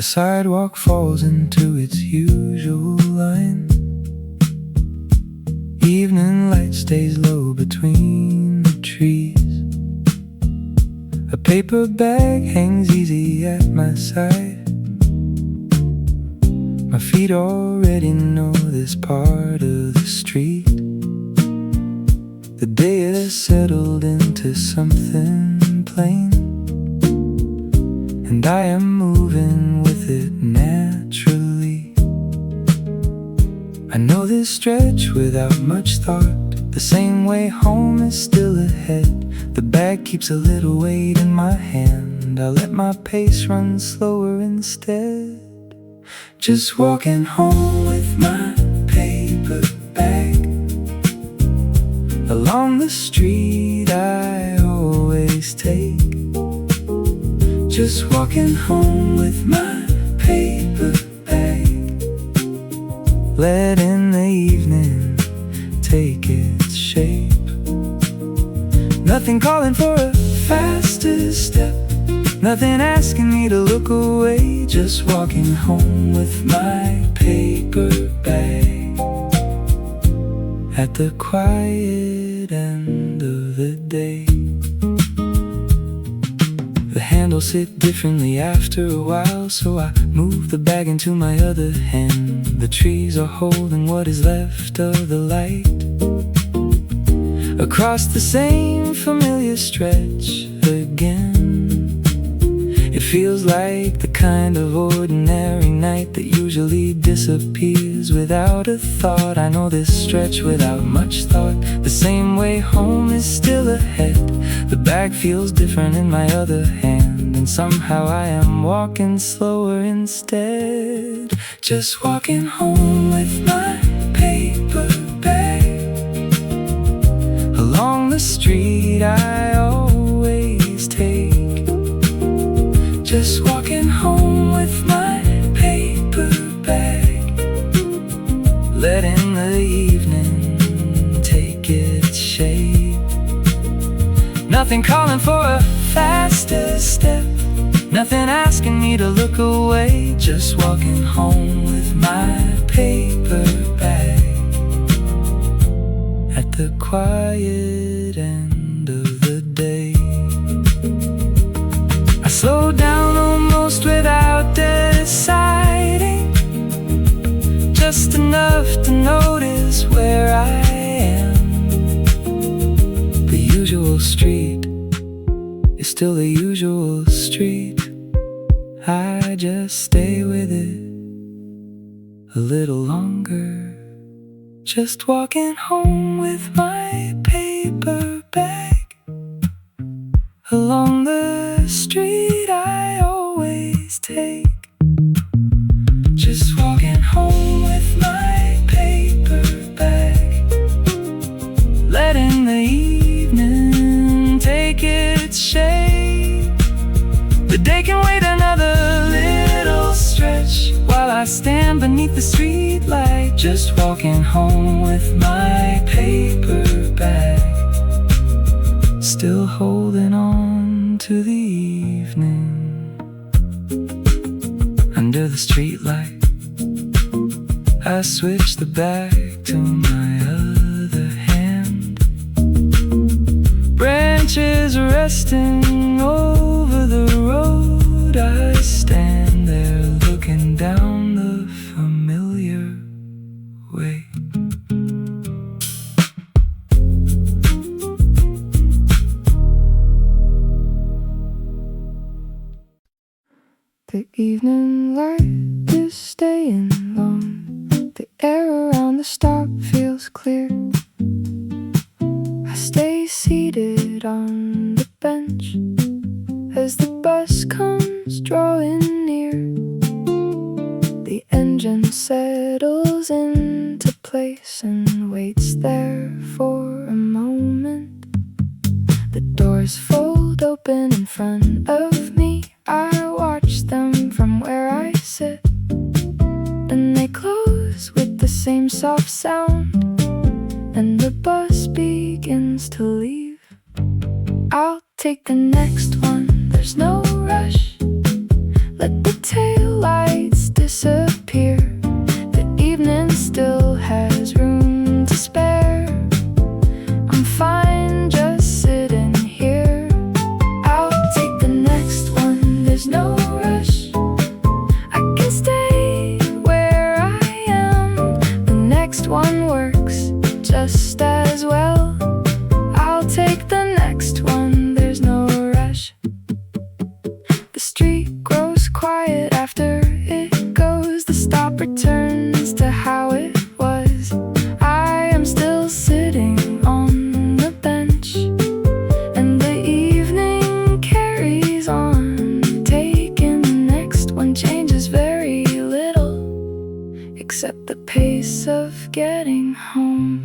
sidewalk falls into its usual line. Evening light stays low between the trees. A paper bag hangs easy at my side. My feet already know this part of the street. The day has settled into something plain, and I am moving with it naturally. I know this stretch without much thought. The same way home is still ahead. The bag keeps a little weight in my hand. I let my pace run slower instead. Just walking home with my paper bag. Along the street I always take. Just walking home with my paper bag. Letting the evening take its shape. Nothing calling for a faster step. Nothing asking me to look away. Just walking home with my paper bag. At the quiet end of the day. The handles sit differently after a while, so I move the bag into my other hand. The trees are holding what is left of the light. Across the same familiar stretch again. It feels like the kind of ordinary night that usually disappears without a thought. I know this stretch without much thought. The same way home is still ahead. The bag feels different in my other hand, and somehow I am walking slower instead. Just walking home with my paper bag. Along the street I always take. Just walking home with my paper bag. Letting the evening take its shape. Nothing calling for a faster step. Nothing asking me to look away. Just walking home with my paper bag. At the quiet end of the day. I slow down almost without deciding. Just enough to notice where I am. The usual street is still the usual street. I just stay with it a little longer. Just walking home with my paper bag. Along the street I always take. Just walking home with my paper bag. Letting the evening take its shape. The day can wait another little stretch, while I stand beneath the street light. Just walking home with my paper bag. Still holding on to the evening. Under the streetlight I switch the bag to my other hand. Branches resting over the road. I stand there looking down the familiar way. The evening light is staying long. The air around the stop feels clear. I stay seated on the bench as the bus comes drawing near. The engine settles into place and waits there for a moment. The doors fold open in front of me. I watch them from where I sit. Then they close with the same soft sound, and the bus begins to leave. I'll take the next one, there's no rush. Let the tale lights disappear, the evening still has room to spare. I'm fine just sitting here. I'll take the next one, there's no rush. I can stay where I am. The next one works just as well. I'll take the next one, there's no rush. The street grows quiet after it goes. The stop returns to how it was. I am still sitting on the bench, and the evening carries on. Taking the next one changes very little, except the pace of getting home.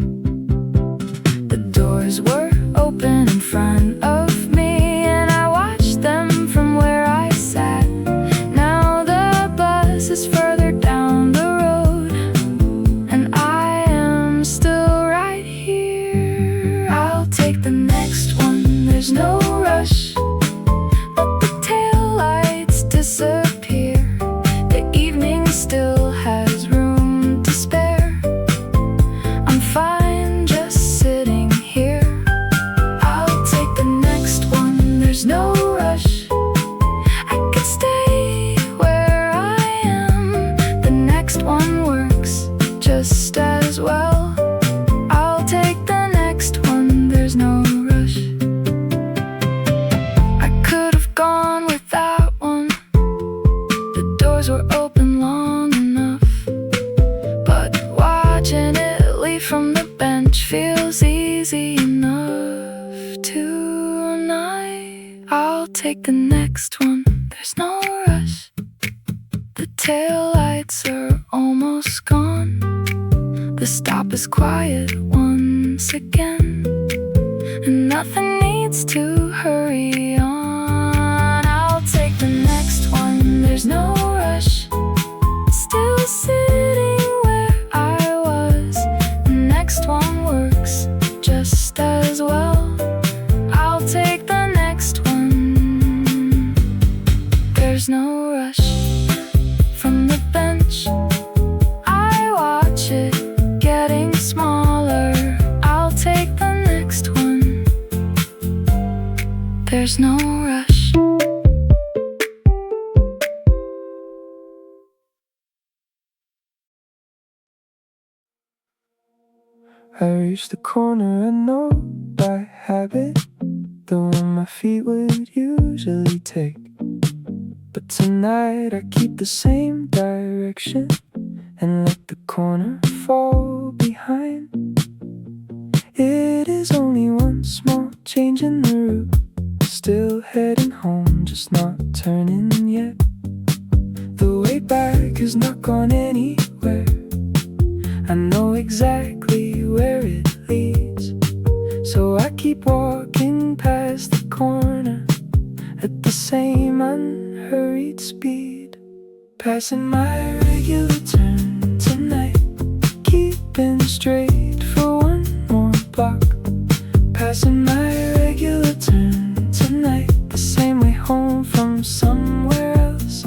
The doors were open in front of me, and I watched them from where I sat. Now the bus is further down the road, and I am still right here. I'll take the next one, there's no rush. Let the taillights disappear, the evening still has room to spare. I'm fine just sitting here. I'll take the next one, there's no rush. I could stay where I am. The next one works just as well. I'll take the next one, there's no rush. I could have gone with that one. The doors were open long enough, but watching it leave from the bench feels easy enough tonight. I'll take the next one, there's no rush. The taillights are almost gone. The stop is quiet once again, and nothing needs to hurry on. I'll take the next one, there's no rush. Still sitting where I was. The next one works just as well. I'll take the next one, there's no rush. From the bench, I watch it getting smaller. I'll take the next one, there's no rush. I reached the corner I know by habit, the one my feet would usually take. But tonight I keep the same direction and let the corner fall behind. It is only one small change in the route. Still heading home, just not turning yet. The way back has not gone anywhere. I know exactly where it leads, so I keep walking past the corner at the same unhurried speed. Passing my regular turn tonight, keeping straight for one more block. Passing my regular turn tonight, the same way home from somewhere else.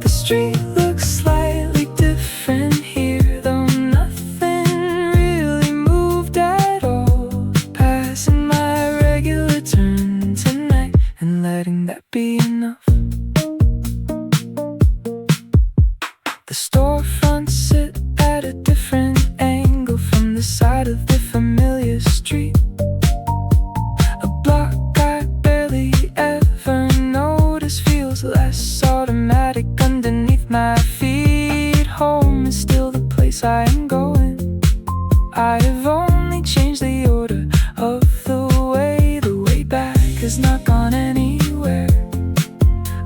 The street looks slightly different here, though nothing really moved at all. Passing my regular turn tonight and letting that be enough. The storefronts sit at a different angle from the side of the familiar street. A block I barely ever notice feels less automatic underneath my feet. Home is still the place I am going. I have only changed the order of the way back has not gone anywhere.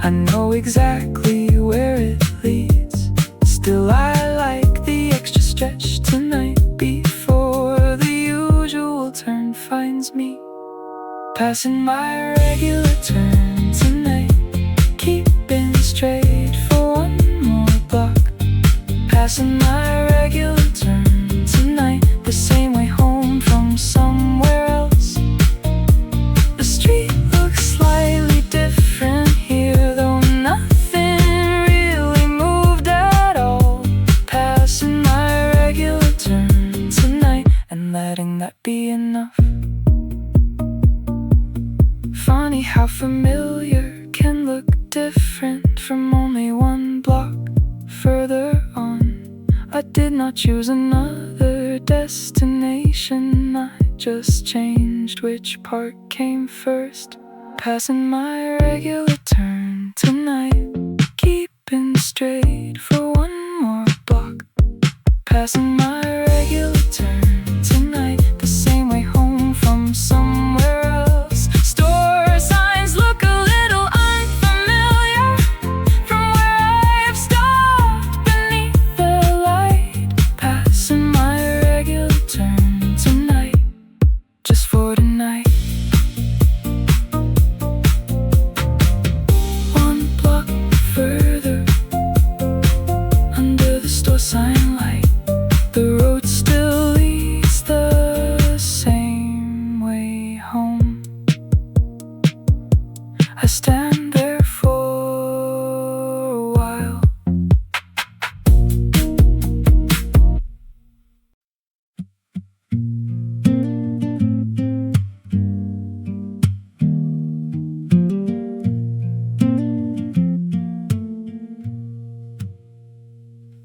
I know exactly where it leads. Still I like the extra stretch tonight before the usual turn finds me. Passing my regular turn tonight, keeping straight for one more block. Passing my regular turn tonight, the same way home from somewhere else. The street looks slightly different here, though nothing I did not choose another destination. I just changed which part came first. Passing my regular turn tonight, keeping straight for one more block. Passing my regular turn tonight, the same way home from somewhere else. Store signs look a little unfamiliar from where I've stopped beneath the light. Passing my regular turn tonight, just for tonight. One block further, under the store sign light, the road still leads the same way home. I stand there for a while.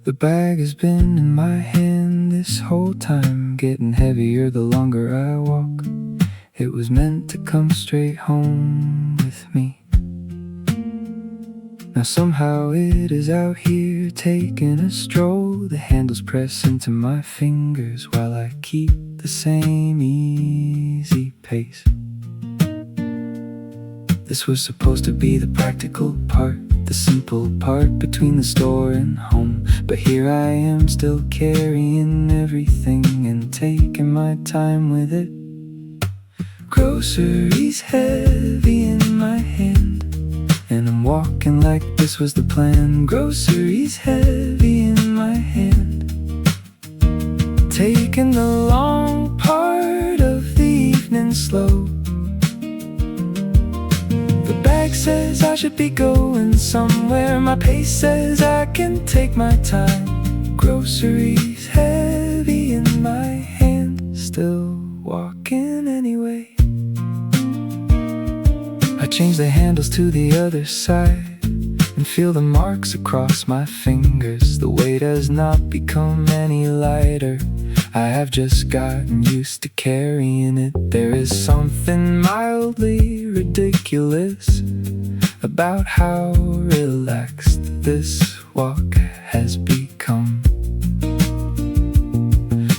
The bag has been in my hand this whole time, getting heavier the longer I walk. It was meant to come straight home with me. Now somehow it is out here taking a stroll. The handles press into my fingers while I keep the same easy pace. This was supposed to be the practical part, the simple part between the store and home. But here I am still carrying everything and taking my time with it. Groceries heavy in my hand, and I'm walking like this was the plan. Groceries heavy in my hand, taking the long part of the evening slow. The bag says I should be going somewhere. My pace says I can take my time. Groceries heavy in my hand, still walking anyway. I change the handles to the other side and feel the marks across my fingers. The weight has not become any lighter. I have just gotten used to carrying it. There is something mildly ridiculous about how relaxed this walk has become.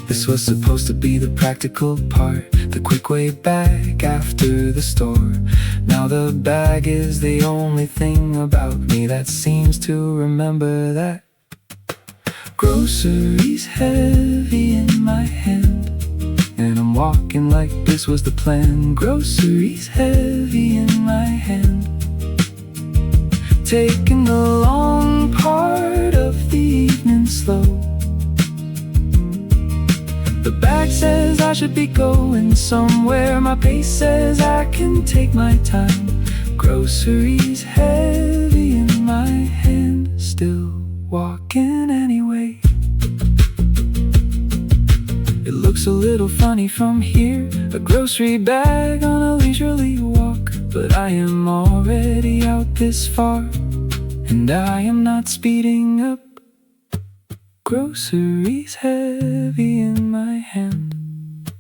This was supposed to be the practical part, the quick way back after the store. Now the bag is the only thing about me that seems to remember that. Groceries heavy in my hand, and I'm walking like this was the plan. Groceries heavy in my hand, taking the long part of the evening slow. The bag says I should be going somewhere. My pace says I can take my time. Groceries heavy in my hand, still walking anyway. It looks a little funny from here, a grocery bag on a leisurely walk. But I am already out this far, and I am not speeding up. Groceries heavy in my hand,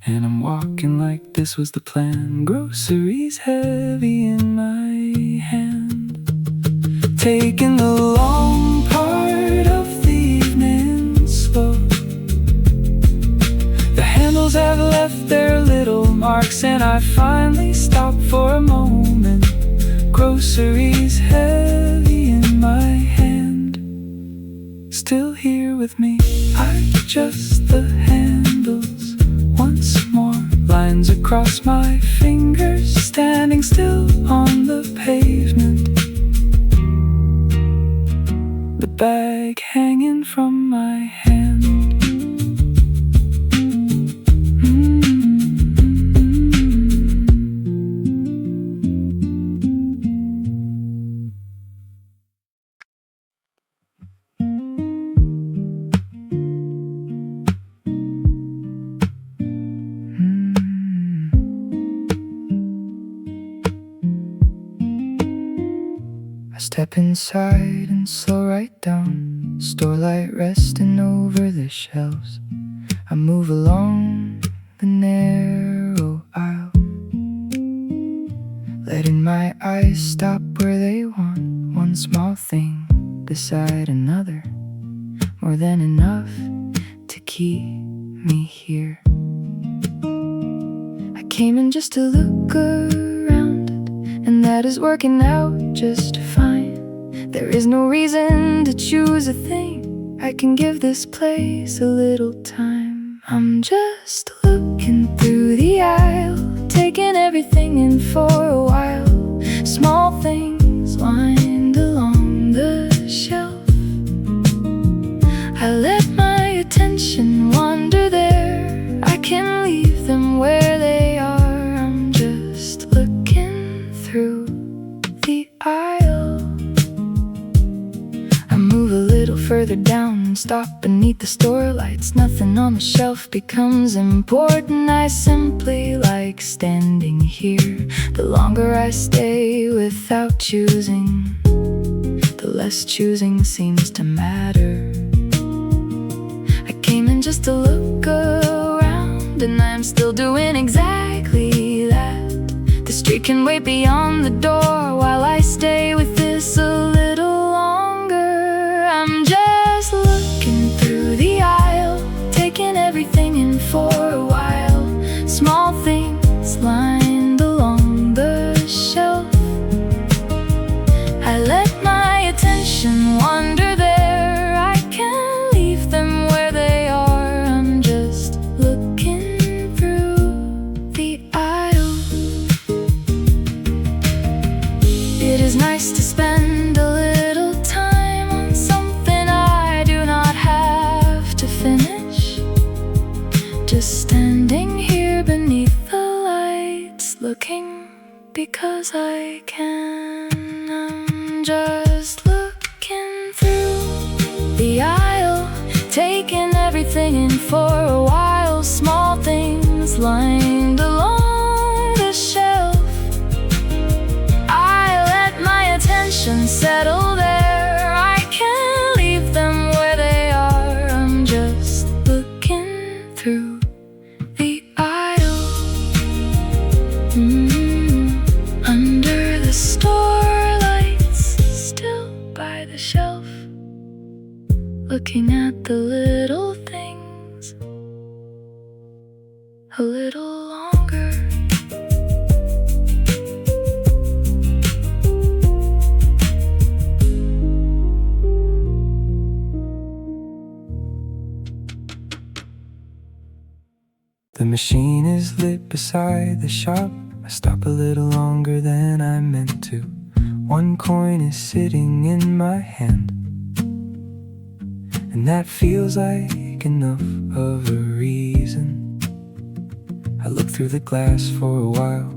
and I'm walking like this was the plan. Groceries heavy in my hand, taking the long part of the evening slow. The handles have left their little marks, and I finally stop for a moment. Groceries heavy in my hand, still here with me. I adjust the handles once more. Lines across my fingers, standing still on the pavement. The bag hanging from my hand. I step inside and slow right down. Starlight resting over the shelves. I move along the narrow aisle, letting my eyes stop where they want. One small thing beside another, more than enough to keep me here. I came in just to look around, and that is working out just fine. There is no reason to choose a thing. I can give this place a little time. I'm just looking through the aisle, taking everything in for a while. Small things lined along the shelf. I let my attention wander there. I can leave them where they are. I'm just looking through the aisle. I move a little further down and stop beneath the store lights. Nothing on the shelf becomes important. I simply like standing here. The longer I stay without choosing, the less choosing seems to matter. I came in just to look around, and I'm still doing exactly that. The street can wait beyond the door while I stay with this a little longer. I'm just looking through the aisle, taking everything in for a while. Small things lined along the shelf. I let my attention wander there. I can't leave them where they are. I'm just looking through the aisle. It is nice to spend a little time on something I do not have to finish. Just standing here beneath the lights, looking because I can. I'm just looking through the aisle, taking everything in for a while. Small things lined along the shelf. I let my attention settle there. I can't leave them where they are. I'm just looking through the aisle. Under the store lights, still by the shelf, looking at the little things a little longer. The machine is lit beside the shop. I stop a little longer than I meant to. One coin is sitting in my hand, and that feels like enough of a reason. I look through the glass for a while,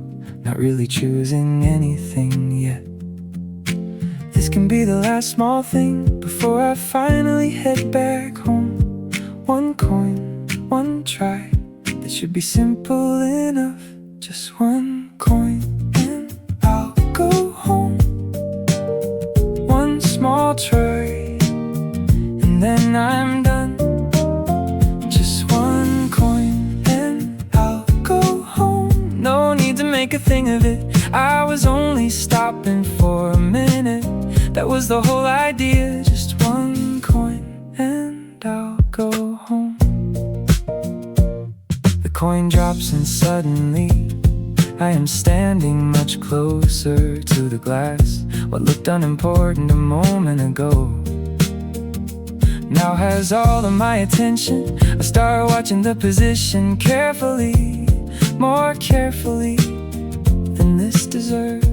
not really choosing anything yet. This can be the last small thing before I finally head back home. One coin, one try, that should be simple enough. Just one coin and I'll go home. One small try, and then I'm done. Just one coin and I'll go home. No need to make a thing of it. I was only stopping for a minute. That was the whole idea. Just one coin and I'll go home. The coin drops and suddenly I am standing much closer to the glass. What looked unimportant a moment ago now has all of my attention. I start watching the position carefully, more carefully than this deserves.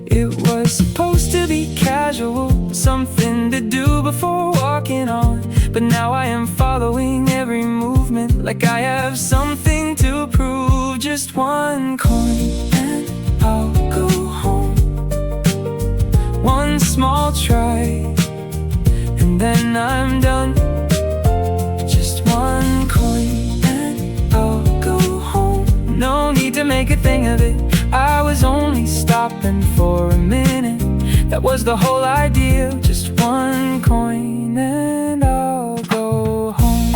It was supposed to be casual, something to do before walking on. But now I am following every movement like I have something to prove. Just one coin and I'll go home. One small try, and then I'm done. Just one coin and I'll go home. No need to make a thing of it. I was only stopping for a minute. That was the whole idea. Just one coin and I'll go home.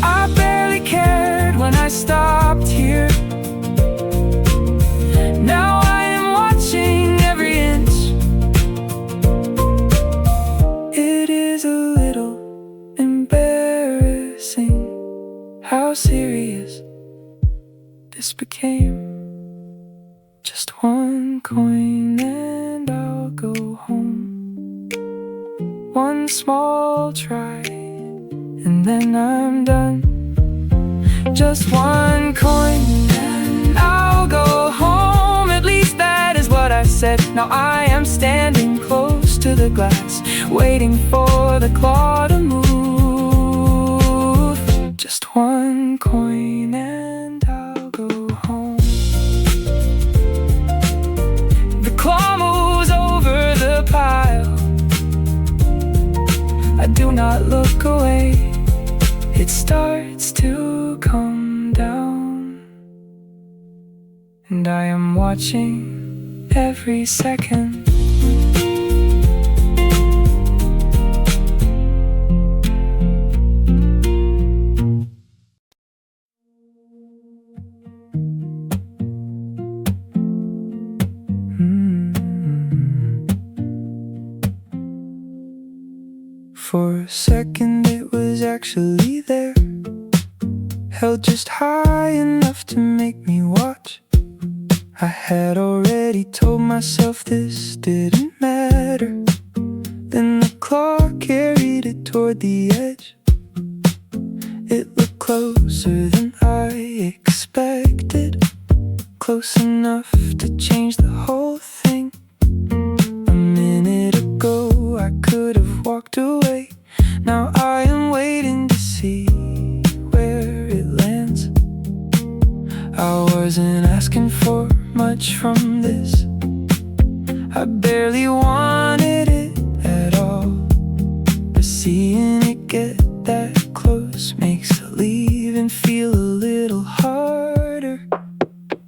I barely cared when I stopped here. Now I am watching every inch. It is a little embarrassing how serious this became. Just one coin and I'll go home. One small try and then I'm done. Just one coin and I'll go home. At least that is what I said. Now I am standing close to the glass, waiting for the claw to move. Just one coin and I'll go home. The claw moves over the pile. I do not look away. It starts to come down, and I am watching every second. For a second it was actually there, held just high enough to make me watch. I had already told myself this didn't matter. Then the claw carried it toward the edge. It looked closer than I expected, close enough to change the whole thing. A minute ago I could have walked away. Now I am waiting to see where it lands. I wasn't asking for much from this. I barely wanted it at all, but seeing it get that close makes leaving feel a little harder.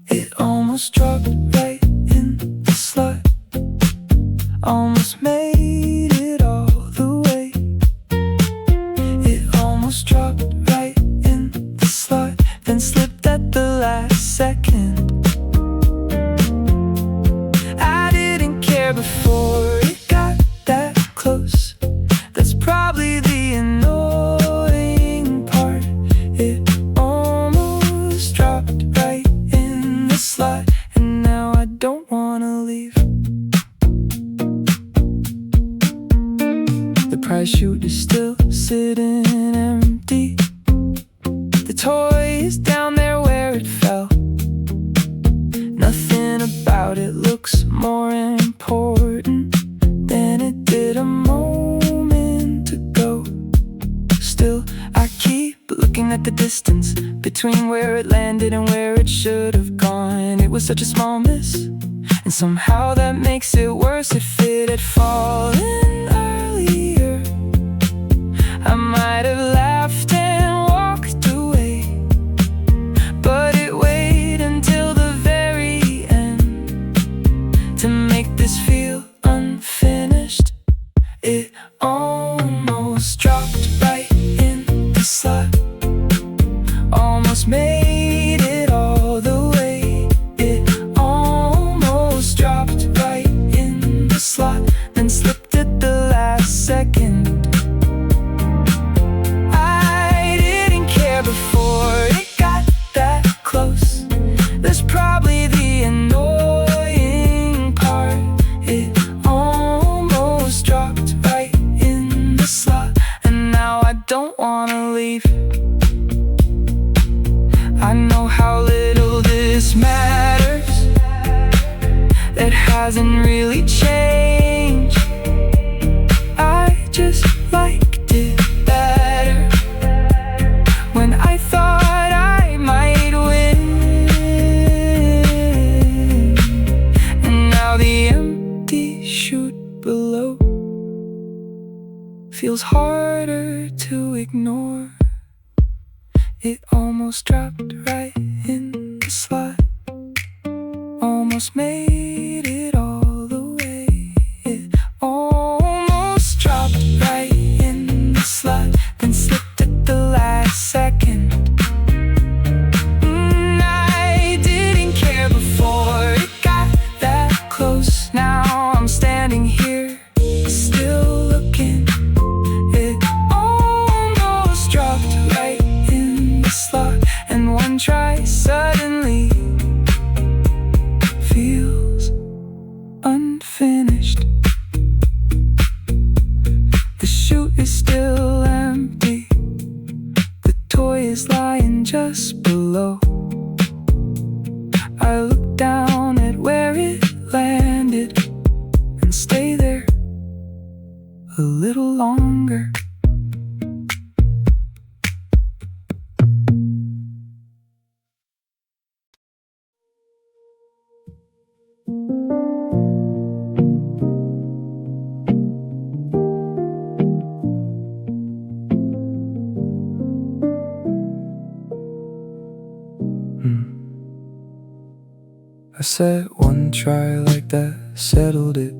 It almost dropped right in the slot, almost made it all the way. It almost dropped right in the slot, then slipped at the last second. I didn't care before it got that close. That's probably the annoying part. It almost dropped right in the slot, and now I don't wanna leave. The prize chute is still sitting empty. The toy is down there where it fell. Nothing about it looks more important than it did a moment ago. Still, I keep looking at the distance between where it landed and where it should have gone. It was such a small miss, and somehow that makes it worse. If it had fallen earlier, I might have laughed and walked away. But it waited until the very end to make this feel unfinished. It almost dropped right in the slot, almost made it all the way. It almost dropped right in the slot, then slipped at the last second. I didn't care before it got that close. That's probably the annoying part. It almost dropped right in the slot, and now I don't wanna leave. I know how little this matters. That hasn't really changed. I just liked it better when I thought I might win. And now the empty chute below feels harder to ignore. It almost dropped right in the slot, almost made it all the way. It just below. I look down at where it landed and stay there a little longer. I said one try like that settled it,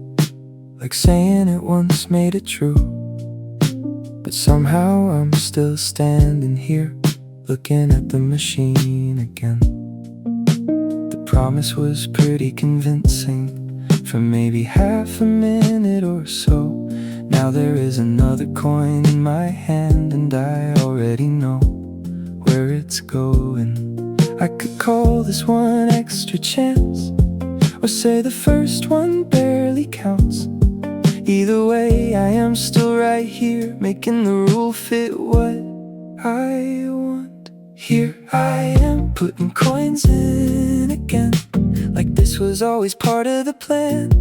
like saying it once made it true. But somehow I'm still standing here, looking at the machine again. The promise was pretty convincing for maybe half a minute or so. Now there is another coin in my hand, and I already know where it's going. I could call this one extra chance, or say the first one barely counts. Either way, I am still right here, making the rule fit what I want. Here I am, putting coins in again, like this was always part of the plan.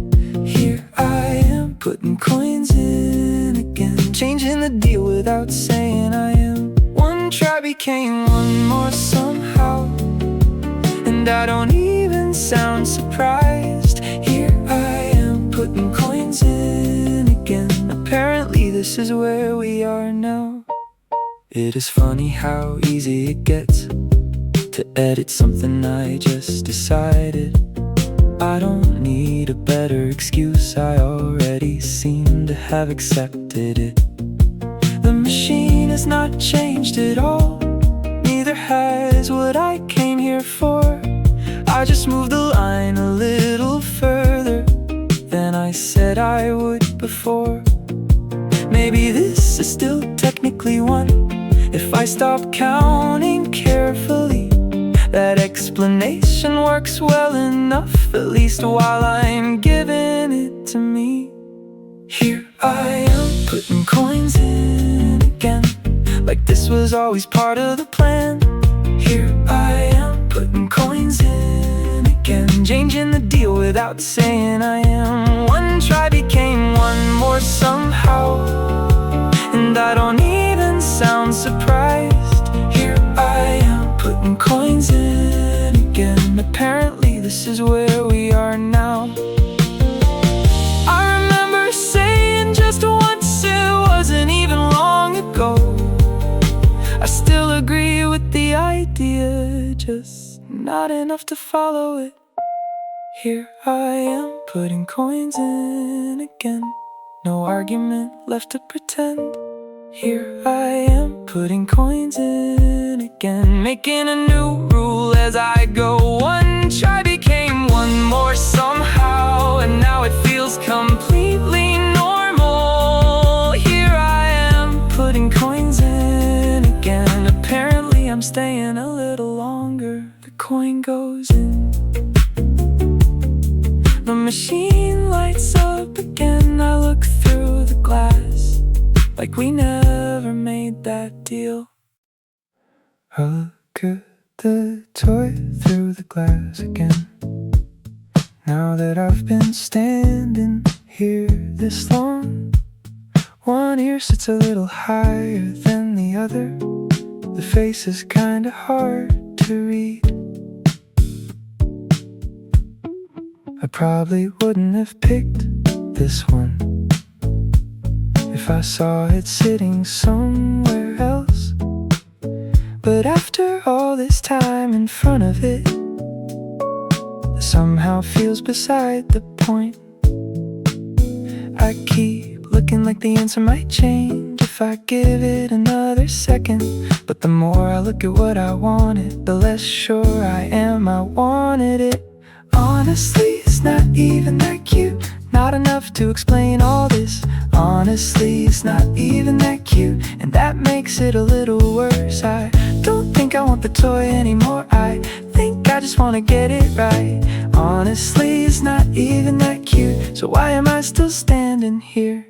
Here I am, putting coins in again, changing the deal without saying I am. One try became one more somehow, and I don't even sound surprised. Here I am, putting coins in again. Apparently this is where we are now. It is funny how easy it gets to edit something I just decided. I don't need a better excuse, I already seem to have accepted it. The machine has not changed at all, neither has what I came here for. I just moved the line a little further than I said I would before. Maybe this is still technically one, if I stop counting carefully. That explanation works well enough, at least while I'm giving it to me. Here I am, putting coins in again, like this was always part of the plan. Here I am, putting coins in again, changing the deal without saying I am. One try became one more somehow, and I don't even sound surprised. Here I am, putting coins in again. Apparently this is where we are now. I remember saying just once, it wasn't even long ago, I still agree with the idea, just not enough to follow it. Here I am, putting coins in again, no argument left to pretend. Here I am, putting coins in again, making a new rule as I go. One try became one more somehow, and now it feels completely normal. Here I am, putting coins in again. Apparently I'm staying a little longer. The coin goes in, the machine lights up again. I look through the glass, like we never made that deal. I look at the toy through the glass again. Now that I've been standing here this long, one ear sits a little higher than the other. The face is kinda hard to read. I probably wouldn't have picked this one if I saw it sitting somewhere else. But after all this time in front of it, it somehow feels beside the point. I keep looking like the answer might change if I give it another second. But the more I look at what I wanted, the less sure I am I wanted it. Honestly, it's not even that cute, not enough to explain all this. Honestly, it's not even that cute, and that makes it a little worse. I don't think I want the toy anymore, I think I just wanna get it right. Honestly, it's not even that cute, so why am I still standing here?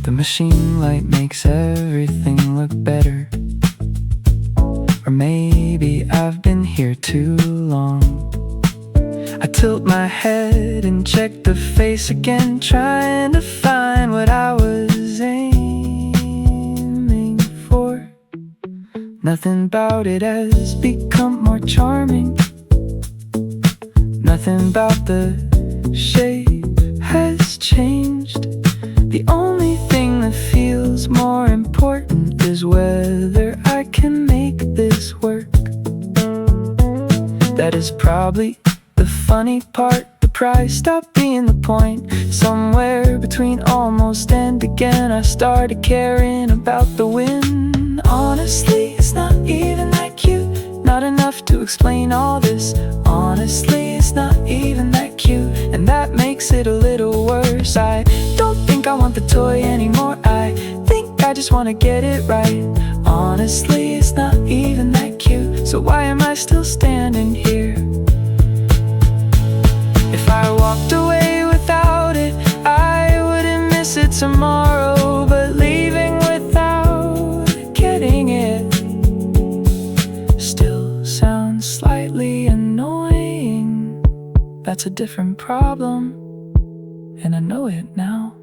The machine light makes everything look better. Or maybe I've been here too long. I tilt my head and check the face again, trying to find what I was aiming for. Nothing about it has become more charming. Nothing about the shape has changed. The only thing that feels more important is whether I can make this work. That is probably the funny part. The price stopped being the point. Somewhere between almost and again, I started caring about the win. Honestly, it's not even that cute. Not enough to explain all this. Honestly, it's not even that cute, and that makes it a little worse. I don't think I want the toy anymore. I think I just wanna get it right. Honestly, it's not even that cute, so why am I still standing here? If I walked away without it, I wouldn't miss it tomorrow. But leaving without getting it still sounds slightly annoying. That's a different problem, and I know it now.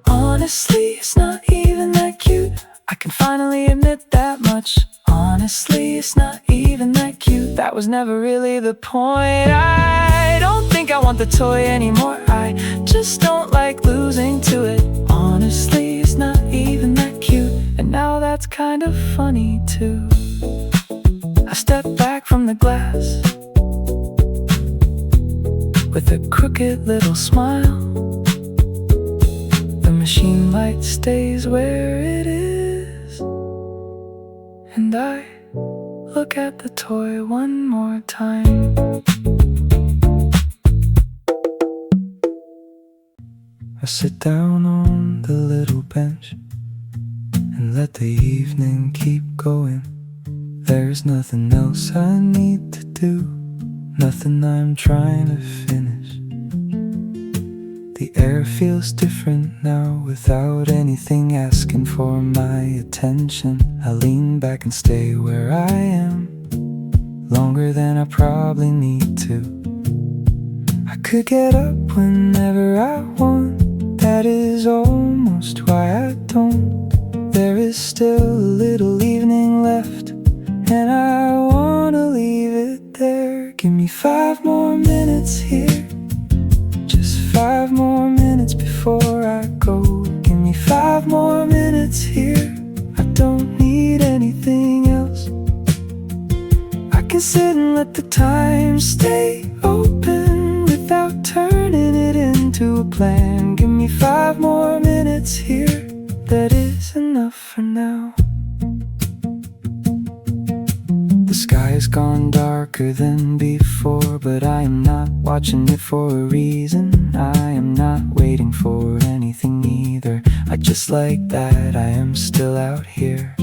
Honestly, it's not even that cute. I can finally admit that much. Honestly, it's not even that cute. That was never really the point. I don't think I want the toy anymore. I just don't like losing to it. Honestly, it's not even that cute, and now that's kind of funny too. I step back from the glass with a crooked little smile. The machine light stays where it is, and I look at the toy one more time. I sit down on the little bench and let the evening keep going. There's nothing else I need to do, nothing I'm trying to finish. The air feels different now, without anything asking for my attention. I lean back and stay where I am, longer than I probably need to. I could get up whenever I want. That is almost why I don't. There is still a little evening left, and I wanna leave it there. Give me 5 more minutes here, just 5 more minutes before I go. Give me 5 more minutes here, I don't need anything else. I can sit and let the time stay open without turning it into a plan. Give me 5 more minutes here, that is enough for now. The sky has gone darker than before, but I am not watching it for a reason. I am not waiting for anything either. I just like that I am still out here.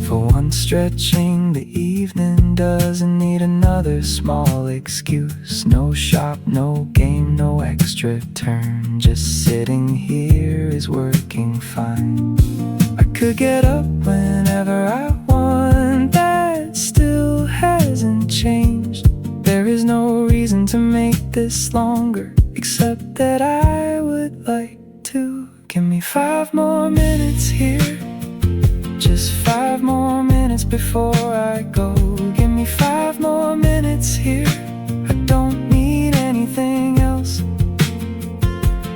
For one stretching the evening doesn't need another small excuse. No shop, no game, no extra turn. Just sitting here is working fine. I could get up whenever I want. That still hasn't changed. There is no reason to make this longer, except that I would like to. Give me 5 more minutes here, just 5 more minutes before I go. Give me 5 more minutes here, I don't need anything else.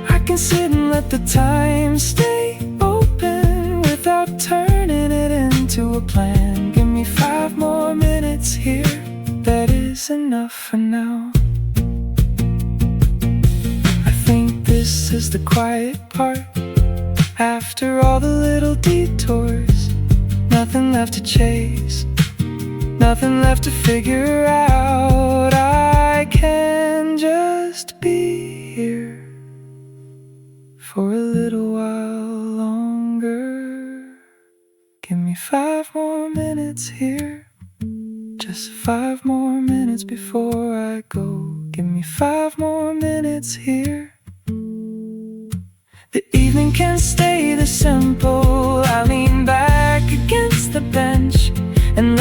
I can sit and let the time stay open without turning it into a plan. Give me 5 more minutes here, that is enough for now. I think this is the quiet part. After all the little detours, nothing left to chase, nothing left to figure out. I can just be here for a little while longer. Give me 5 more minutes here, just 5 more minutes before I go. Give me 5 more minutes here. The evening can stay this simple. I lean back against the bed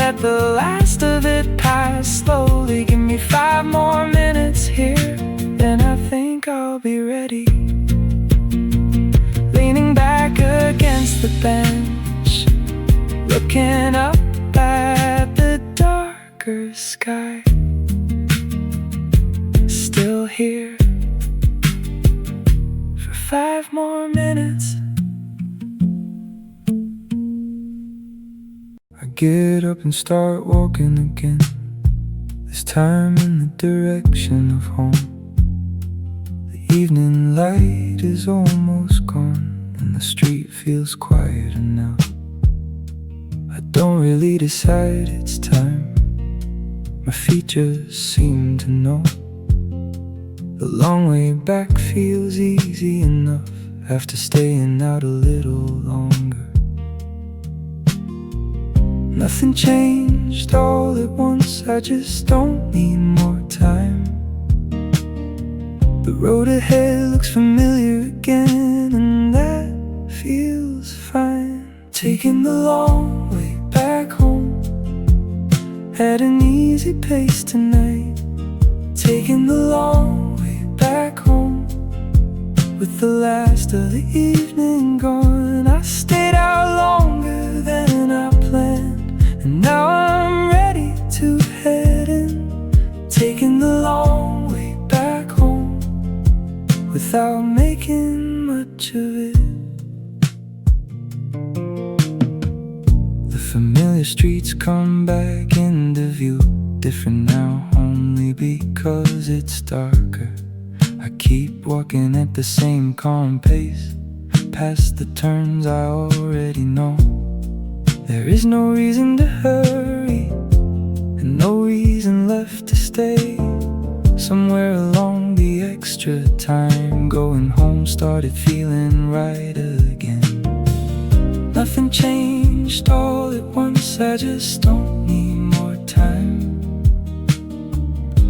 let the last of it pass slowly. Give me 5 more minutes here, then I think I'll be ready. Leaning back against the bench, looking up at the darker sky. Still here for 5 more minutes. I get up and start walking again, this time in the direction of home. The evening light is almost gone, and the street feels quieter now. I don't really decide it's time, my feet just seem to know. The long way back feels easy enough after staying out a little longer. Nothing changed all at once, I just don't need more time. The road ahead looks familiar again, and that feels fine. Taking the long way back home at an easy pace tonight. Taking the long way back home with the last of the evening gone. I stayed out longer than I planned, and now I'm ready to head in. Taking the long way back home without making much of it. The familiar streets come back into view, different now only because it's darker. I keep walking at the same calm pace, past the turns I already know. There is no reason to hurry, and no reason left to stay. Somewhere along the extra time, going home started feeling right again. Nothing changed all at once, I just don't need more time.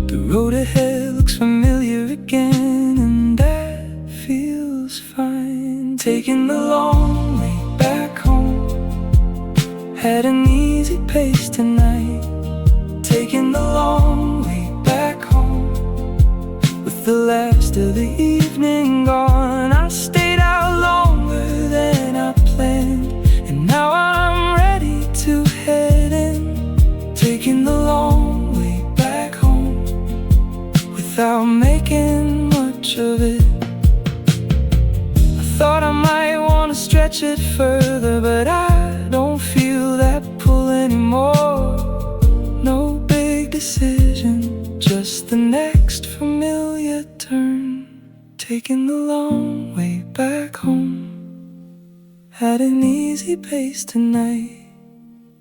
The road ahead looks familiar again, and that feels fine. Taking the long way back home at an easy pace tonight. Taking the long way back home with the last of the evening gone. I stayed out longer than I planned, and now I'm ready to head in. Taking the long way back home without making much of it. I thought I might want to stretch it further, but I don't feel that pull anymore. No big decision, just the next familiar turn. Taking the long way back home at an easy pace tonight.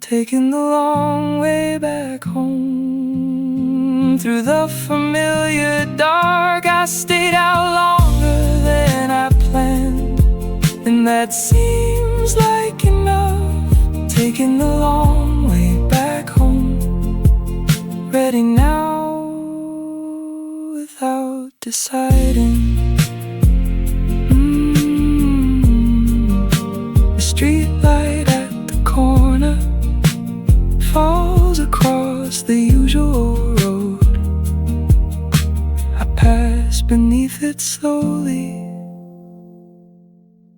Taking the long way back home through the familiar dark. I stayed out longer than I planned, and that seems like enough. Taking the long way back home, ready now without deciding. The street light at the corner falls across the usual road. I pass beneath it slowly,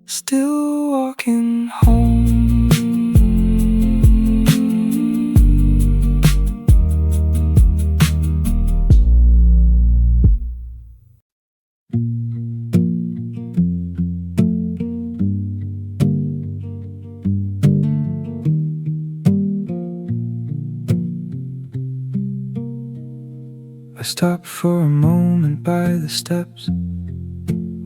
still walking home. I stopped for a moment by the steps,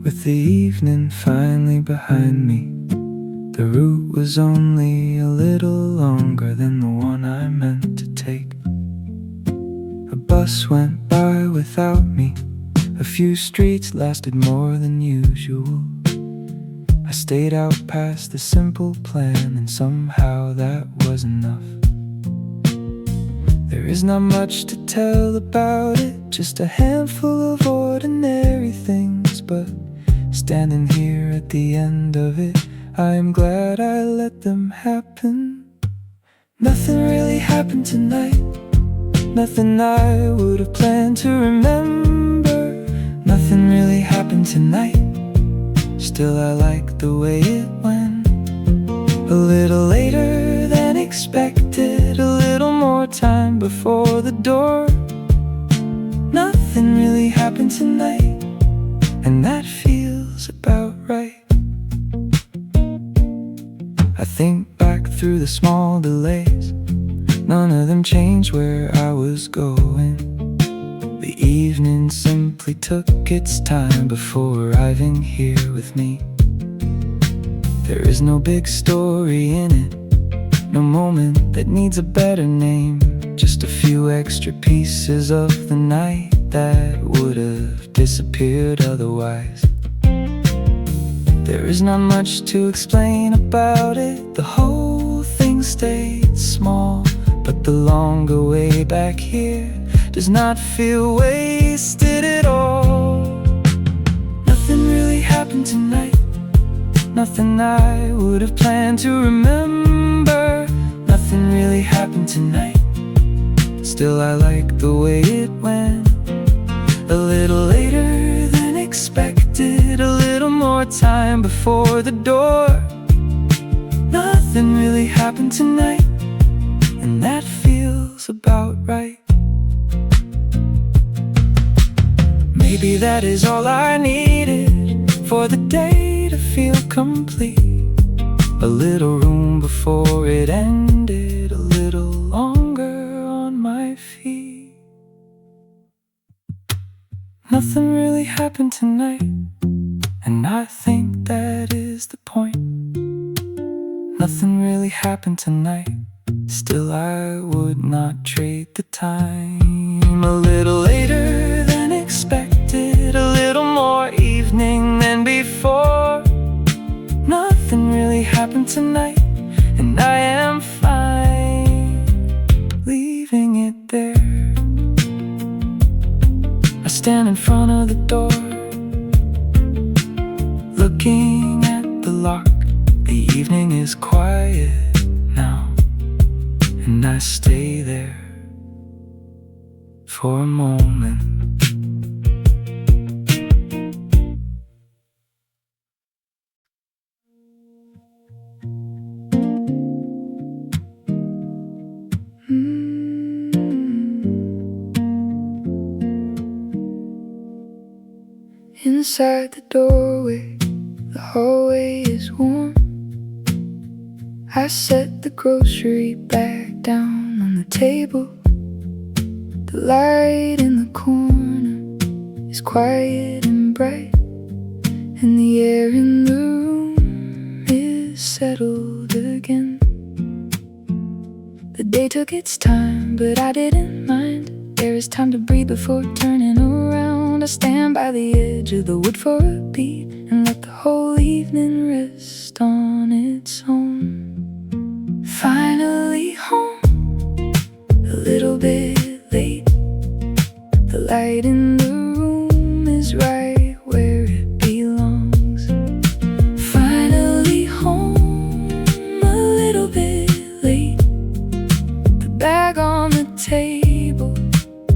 with the evening finally behind me. The route was only a little longer than the one I meant to take. A bus went by without me, a few streets lasted more than usual. I stayed out past the simple plan, and somehow that was enough. There is not much to tell about it, just a handful of ordinary things. But standing here at the end of it, I am glad I let them happen. Nothing really happened tonight. Nothing I would have planned to remember. Nothing really happened tonight. Still I like the way it went. A little later than expected, a little more time before the door. Nothing really happened tonight, and that feels about right. I think back through the small delays. None of them changed where I was going. The evening simply took its time before arriving here with me. There is no big story in it, no moment that needs a better name. Just a few extra pieces of the night that would have disappeared otherwise. There is not much to explain about it. The whole thing stayed small, but the longer way back here does not feel wasted at all. Nothing really happened tonight. Nothing I would have planned to remember. Nothing really happened tonight. Still I like the way it went. A little later than expected, a little more time before the door. Nothing really happened tonight, and that feels about right. Maybe that is all I needed for the day to feel complete. A little room before it ended, a little longer on my feet. Nothing really happened tonight, and I think that is the point. Nothing really happened tonight, still I would not trade the time. A little later than expected, a little more evening than before. Nothing really happened tonight, and I am fine leaving it there. I stand in front of the door, looking at the lock. The evening is quiet now, and I stay there for a moment. Inside the doorway, the hallway is warm. I set the grocery bag down on the table. The light in the corner is quiet and bright, and the air in the room is settled again. The day took its time, but I didn't mind. There is time to breathe before turning around. I stand by the edge of the wood for a beat and let the whole evening rest on its own. Finally home, a little bit late. The light in the room is right where it belongs. Finally home, a little bit late. The bag on the table,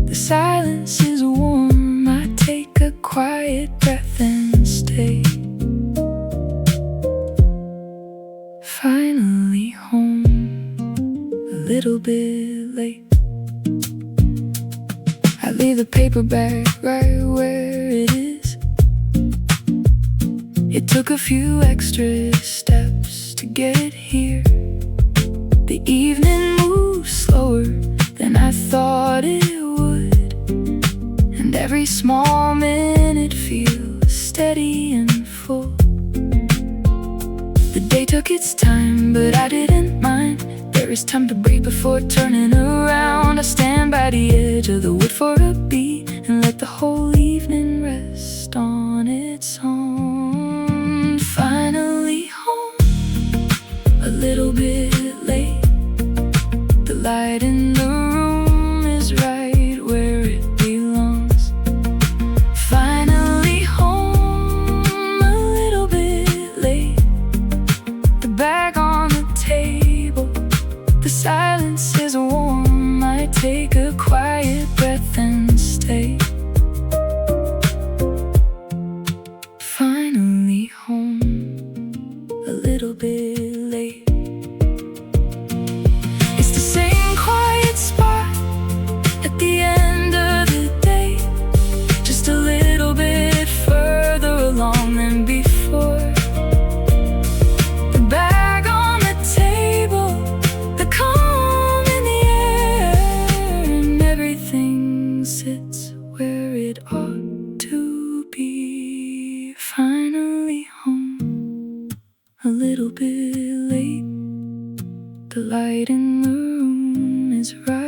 the silence is warm. I take a quiet breath and stay. Finally home, a little bit late. I leave the paper bag right where it is. It took a few extra steps to get here. The evening moves slower than I thought it would, and every small minute feels steady and full. The day took its time, but I didn't mind. There is time to breathe before turning around. I stand by the edge of the wood for a beat and let the whole evening rest on its own. Finally home, a little bit late. The light in the room is right where it belongs. Finally home, a little bit late. The bag on the table, the silence bit late. It's the same quiet spot at the end of the day, just a little bit further along than before. The bag on the table, the calm in the air, and everything sits where it ought to be. Finally home, a little bit late. The light in the room is right.